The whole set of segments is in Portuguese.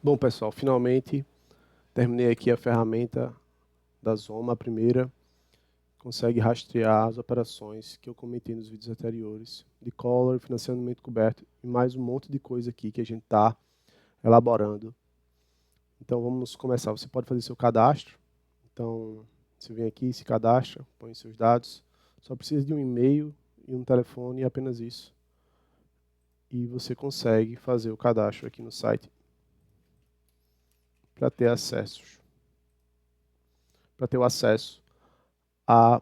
Bom, pessoal, finalmente terminei aqui a ferramenta da Zoma, a primeira. Consegue rastrear as operações que eu comentei nos vídeos anteriores, de collar, financiamento coberto e mais um monte de coisa aqui que a gente está elaborando. Então vamos começar. Você pode fazer seu cadastro. Então você vem aqui, se cadastra, põe seus dados. Só precisa de um e-mail e um telefone e apenas isso. E você consegue fazer o cadastro aqui no site para ter o acesso a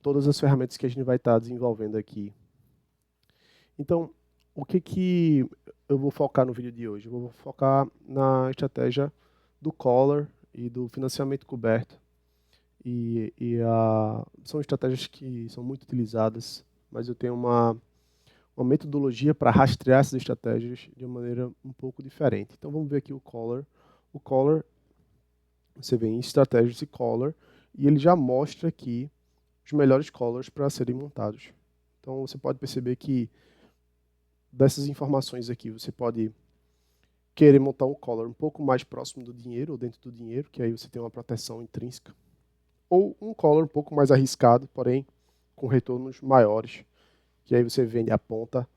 todas as ferramentas que a gente vai estar desenvolvendo aqui. Então, o que eu vou focar no vídeo de hoje? Eu vou focar na estratégia do collar e do financiamento coberto. São estratégias que são muito utilizadas, mas eu tenho uma metodologia para rastrear essas estratégias de uma maneira um pouco diferente. Então, vamos ver aqui o collar. O collar, você vem em estratégias e collar, e ele já mostra aqui os melhores collars para serem montados. Então, você pode perceber que dessas informações aqui, você pode querer montar um collar um pouco mais próximo do dinheiro, ou dentro do dinheiro, que aí você tem uma proteção intrínseca. Ou um collar um pouco mais arriscado, porém com retornos maiores, que aí você vende a ponta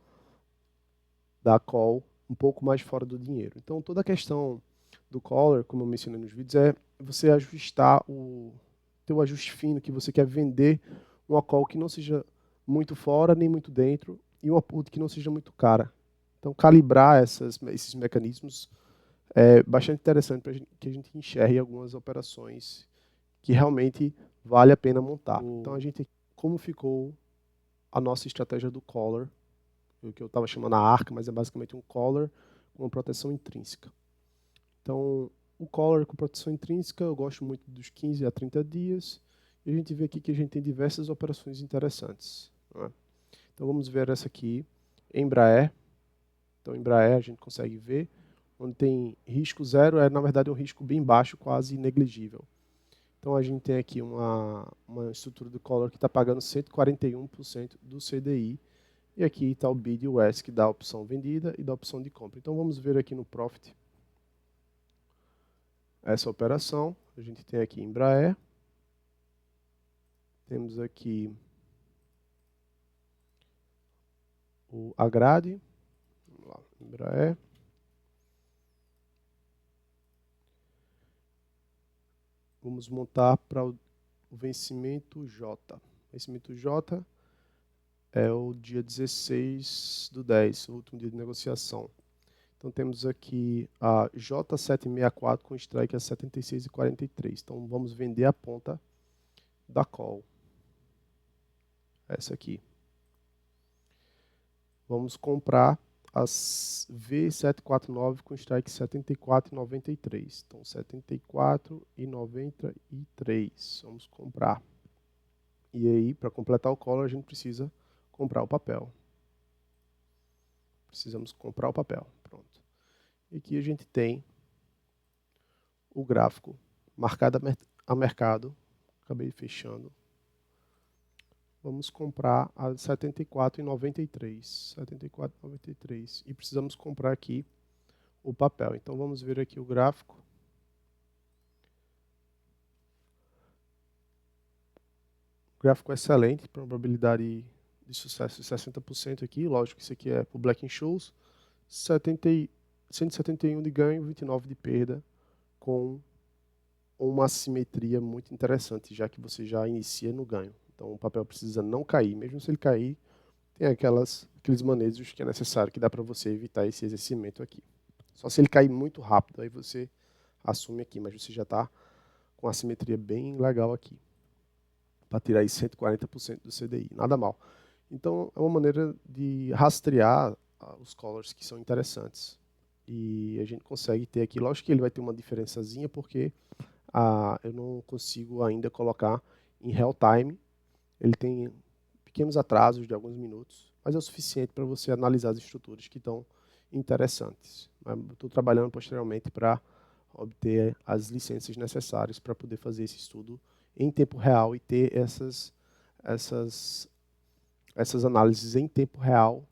da call um pouco mais fora do dinheiro. Então toda a questão do collar, como eu mencionei nos vídeos, é você ajustar o teu ajuste fino, que você quer vender uma call que não seja muito fora nem muito dentro, e uma put que não seja muito cara. Então, calibrar esses mecanismos é bastante interessante para que a gente enxergue algumas operações que realmente vale a pena montar. Então, como ficou a nossa estratégia do collar, o que eu estava chamando a arca, mas é basicamente um collar com uma proteção intrínseca. Então, o collar com proteção intrínseca, eu gosto muito dos 15 a 30 dias, e a gente vê aqui que a gente tem diversas operações interessantes. Não é? Então, vamos ver essa aqui, Embraer. Então, Embraer a gente consegue ver, onde tem risco zero, na verdade um risco bem baixo, quase negligível. Então, a gente tem aqui uma estrutura do collar que está pagando 141% do CDI, e aqui está o bid US, que dá a opção vendida e dá a opção de compra. Então, vamos ver aqui no Profit essa operação. A gente tem aqui Embraer, temos aqui o Agrade, vamos lá, Embraer. Vamos montar para o vencimento J. Vencimento J é o dia 16/10, o último dia de negociação. Então temos aqui a J764 com strike a 76,43. Então vamos vender a ponta da call. Essa aqui. Vamos comprar as V749 com strike 74,93. Então 74,93. Vamos comprar. E aí, para completar o collar, a gente precisa comprar o papel. Precisamos comprar o papel. Pronto. E aqui a gente tem o gráfico marcado a mercado. Acabei fechando. Vamos comprar a 74,93. 74,93. E precisamos comprar aqui o papel. Então vamos ver aqui o gráfico. Gráfico excelente, probabilidade de sucesso de 60% aqui. Lógico que isso aqui é para o Black Shoes. 171 de ganho, 29 de perda, com uma assimetria muito interessante, já que você já inicia no ganho. Então o papel precisa não cair, mesmo se ele cair, tem aqueles manejos que é necessário, que dá para você evitar esse exercimento aqui. Só se ele cair muito rápido, aí você assume aqui, mas você já está com uma assimetria bem legal aqui, para tirar aí 140% do CDI, nada mal. Então é uma maneira de rastrear os collars que são interessantes. E a gente consegue ter aqui, lógico que ele vai ter uma diferençazinha, porque eu não consigo ainda colocar em real time. Ele tem pequenos atrasos de alguns minutos, mas é o suficiente para você analisar as estruturas que estão interessantes. Estou trabalhando posteriormente para obter as licenças necessárias para poder fazer esse estudo em tempo real e ter essas análises em tempo real,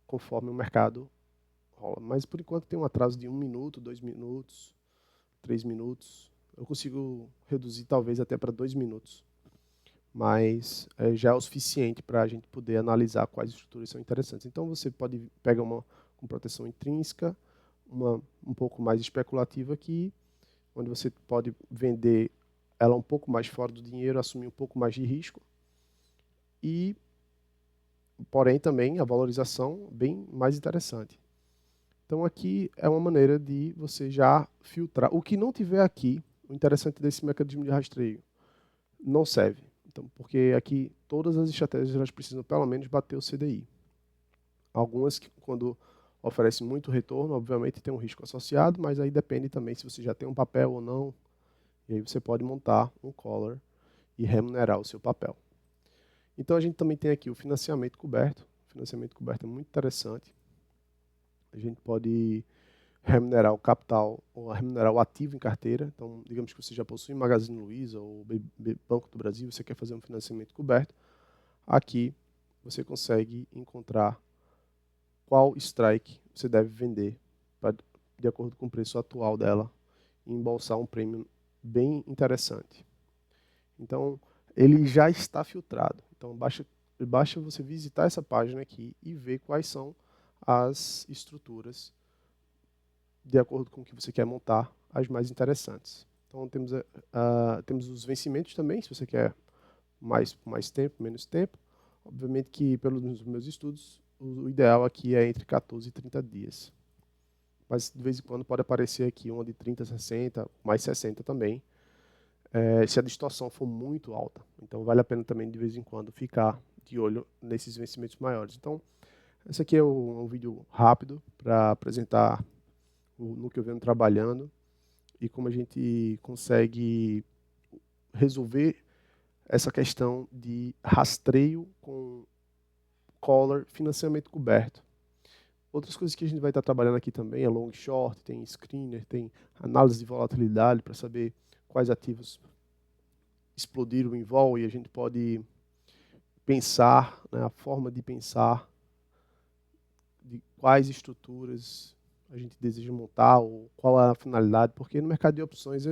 conforme o mercado rola. Mas por enquanto tem um atraso de 1 minuto, 2 minutos, 3 minutos. Eu consigo reduzir talvez até para 2 minutos. Mas já é o suficiente para a gente poder analisar quais estruturas são interessantes. Então você pode pegar uma com proteção intrínseca, uma um pouco mais especulativa aqui, onde você pode vender ela um pouco mais fora do dinheiro, assumir um pouco mais de risco. E, porém, também a valorização bem mais interessante. Então aqui é uma maneira de você já filtrar. O que não tiver aqui, o interessante desse mecanismo de rastreio, não serve. Então, porque aqui todas as estratégias elas precisam pelo menos bater o CDI. Algumas que quando oferecem muito retorno, obviamente tem um risco associado, mas aí depende também se você já tem um papel ou não. E aí você pode montar um collar e remunerar o seu papel. Então a gente também tem aqui o financiamento coberto. O financiamento coberto é muito interessante. A gente pode remunerar o capital ou remunerar o ativo em carteira. Então, digamos que você já possui Magazine Luiza ou Banco do Brasil, você quer fazer um financiamento coberto. Aqui você consegue encontrar qual strike você deve vender de acordo com o preço atual dela e embolsar um prêmio bem interessante. Então, ele já está filtrado. Então, basta você visitar essa página aqui e ver quais são as estruturas de acordo com o que você quer montar, as mais interessantes. Então, temos os vencimentos também, se você quer mais tempo, menos tempo. Obviamente que, pelos meus estudos, o ideal aqui é entre 14 e 30 dias. Mas, de vez em quando, pode aparecer aqui uma de 30 a 60, mais 60 também, se a distorção for muito alta. Então, vale a pena também, de vez em quando, ficar de olho nesses vencimentos maiores. Então, esse aqui é um vídeo rápido para apresentar no que eu venho trabalhando e como a gente consegue resolver essa questão de rastreio com collar, financiamento coberto. Outras coisas que a gente vai estar trabalhando aqui também é long short, tem screener, tem análise de volatilidade para saber quais ativos explodiram em vol e a gente pode pensar, né, a forma de pensar de quais estruturas a gente deseja montar ou qual é a finalidade, porque no mercado de opções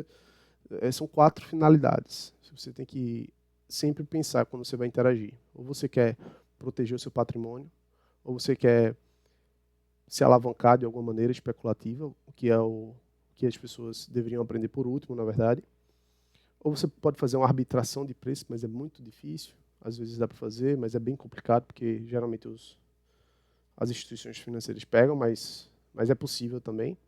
são 4 finalidades. Você tem que sempre pensar quando você vai interagir. Ou você quer proteger o seu patrimônio, ou você quer se alavancar de alguma maneira especulativa, o que é o que as pessoas deveriam aprender por último, na verdade. Ou você pode fazer uma arbitração de preço, mas é muito difícil. Às vezes dá para fazer, mas é bem complicado, porque geralmente as instituições financeiras pegam, mas é possível também.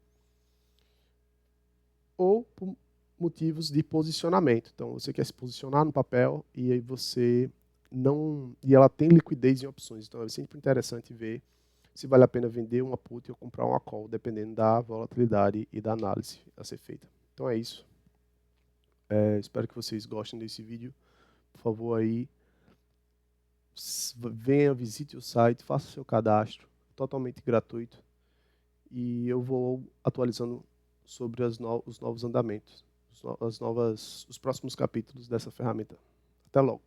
Ou por motivos de posicionamento. Então, você quer se posicionar no papel e aí você não... E ela tem liquidez em opções. Então, é sempre interessante ver se vale a pena vender uma put ou comprar uma call, dependendo da volatilidade e da análise a ser feita. Então, é isso. Espero que vocês gostem desse vídeo. Por favor, aí, venha, visite o site, faça o seu cadastro, totalmente gratuito. E eu vou atualizando sobre os novos andamentos, os próximos capítulos dessa ferramenta. Até logo.